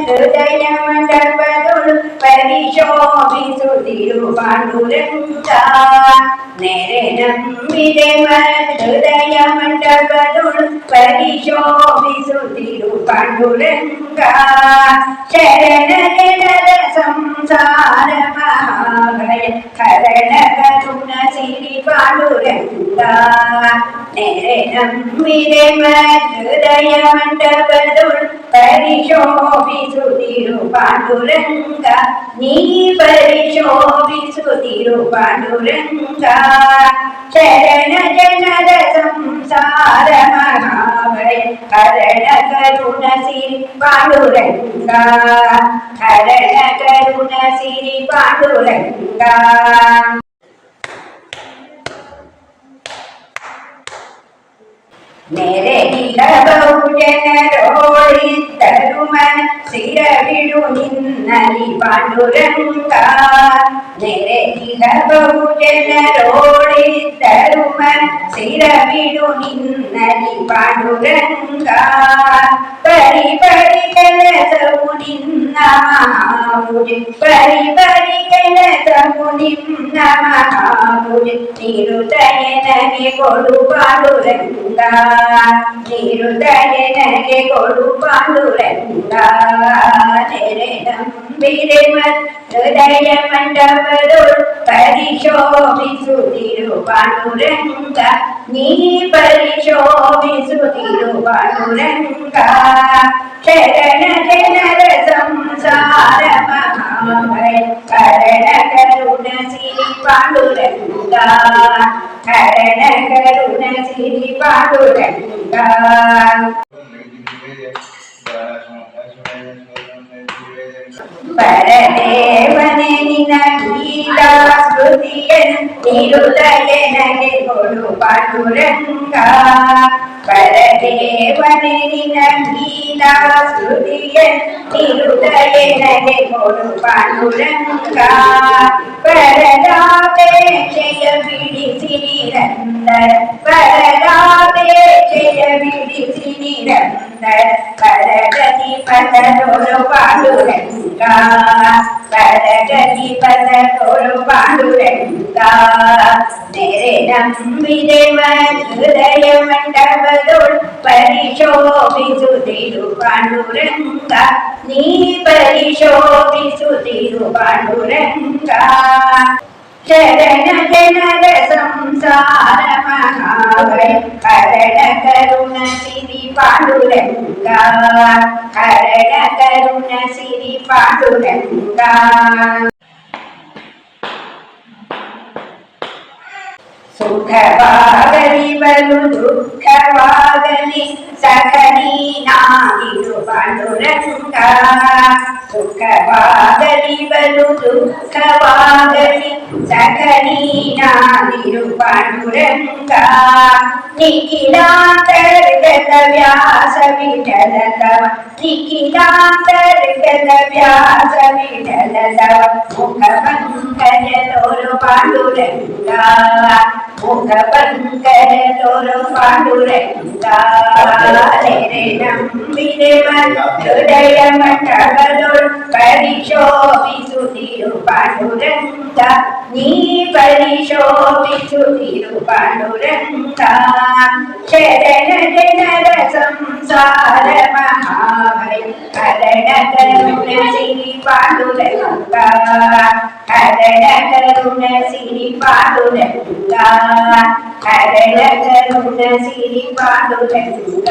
ഹൃദയമണ്ഡപതുൾ പരിശോഭിസുതിരു പാണ്ഡുരംഗ ഹൃദയമണ്ഡപതുൾ പരിശോഭിസുതിരു പാണ്ഡുരംഗ ശരണജനര സംസാര മഹാഭയ കരണകരുണ സിരി പാണ്ഡുരംഗ ഹൃദയമണ്ഡപതുൾ പരിശോഭിസുതിരു പാണ്ഡുരംഗ നീ പരിശോഭിസുതിരു പാണ്ഡുരംഗ ശരണ ജനര സംസാര മഹാഭയ കരണ കരുണ സിരി പാണ്ഡുരംഗ കരണ കരുണ സിരി പാണ്ഡുരംഗ ബഹുജനരോളിത്തരുമൻ സ്ഥിരവിടു നിന്നലി പാണ്ഡുരംഗ ബഹുജനരോളിത്തരുമൻ സ്ഥിരവിടു നിന്നലി പാണ്ഡുരംഗ പരിപരികലസവു നിന്ന മഹാഭുജ പരിപരികലസവു നിന്ന മഹാഭുജ തിരുതയനಗೆ ಕೊಡು ಪಾಂಡುರಂಗ ನಿರುದಯನಗೆ ಕೊಡು ಪಾಂಡುರಂಗ ನೆರೆ ನಂಬಿರೆ ಹೃದಯ ಮಂಡಪದೊಳು ಪರಿಶೋಭಿಸುತ್ತಿರು ಪಾಂಡುರಂಗ ನೀ ಪರಿಶೋಭಿಸುತ್ತಿರು ಪಾಂಡುರಂಗ ಶರಣ ಜನರ ಸಂಸಾರ ಮಹಾಭಯ ಕರಣ ಕರುಣ ಸಿರಿ ಪಾಂಡುರಂಗ ಕರಣ ಕರುಣ ಸಿರಿ ಪಾಂಡುರಂಗ ಪರದೇವನೆ ನಿನ ಗೀತಾ ಸ್ಮೃತಿಯನು ನಿರುದಯನಗೆ ಕೊಡು ಪಾಂಡುರಂಗ ಪರದೇವನೆ ನಿನ ಗೀತಾ ಸ್ಮೃತಿಯನು ನಿರುದಯನಗೆ ಕೊಡು ಪಾಂಡುರಂಗ ಪರದಾಪೇಕ್ಷೆಯ ಬಿಡಿಸಿ ನಿರಂತರ ಪರದಾಪೇಕ್ಷೆಯ ಬಿಡಿಸಿ ನಿರಂತರ ಪರಗತಿ ಪದದೊಳು ಪಾಂಡುರಂಗ ಪರಗತಿ ಪದದೊಳು ಪಾಂಡುರಂಗ ನೆರೆ ನಂಬಿದೆ ಹೃದಯ ಮಂಡಪದೊಳು ಪರಿಶೋಭಿಸುತ್ತಿರು ಪಾಂಡುರಂಗ ನೀ ಪರಿಶೋಭಿಸುತ್ತಿರು ಪಾಂಡುರಂಗ ಶರಣ ಜನರ ಸಂಸಾರ ಮಹಾಭಯ ಕರಣ ಕರುಣ ಸಿರಿ ಪಾಂಡುರಂಗ ಕರಣ ಕರುಣ ಸಿರಿ ಪಾಂಡುರಂಗ ಸುಖವಾಗಲಿ ಬಲು ದುಃಖವಾಗಲಿ ಸಖನೀನಾಗಿರು ಪಾಂಡುರಂಗ ಸುಖವಾಗಲಿ ಬಲು ದುಃಖವಾಗಲಿ ಸಖನೀನಾಗಿರು ಪಾಂಡುರಂಗ ನಿಖಿಲಾಂತರ್ಗತ ವ್ಯಾಸ ವಿಠಲ ತವ ನಿಖಿಲಾಂತರ್ಗತ ವ್ಯಾಸ ವಿಠಲ ತವ ಮುಖ ಪಂಕಜ ತೋರು ಪಾಂಡುರಂಗ ಮುಖ ಪಂಕಜ ತೋರು ಪಾಂಡುರಂಗ ನೆರೆ ನಂಬಿದೆ ಹೃದಯ ಮಂಡಪದೊಳು ಪರಿಶೋಭಿಸುತ್ತಿರು ಪಾಂಡುರಂಗ ನೀ ಪರಿಶೋಭಿಸುತ್ತಿರು ಪಾಂಡುರಂಗ ಶರಣ ಜನರ ಸಂಸಾರ ಮಹಾಭಯ ಕರಣ ಕರುಣ ಸಿರಿ ಪಾಂಡುರಂಗ ಕರಣ ಕರುಣ ಸಿರಿ ಪಾಂಡುರಂಗ ಕರಣ ಕರುಣ ಸಿರಿ ಪಾಂಡುರಂಗ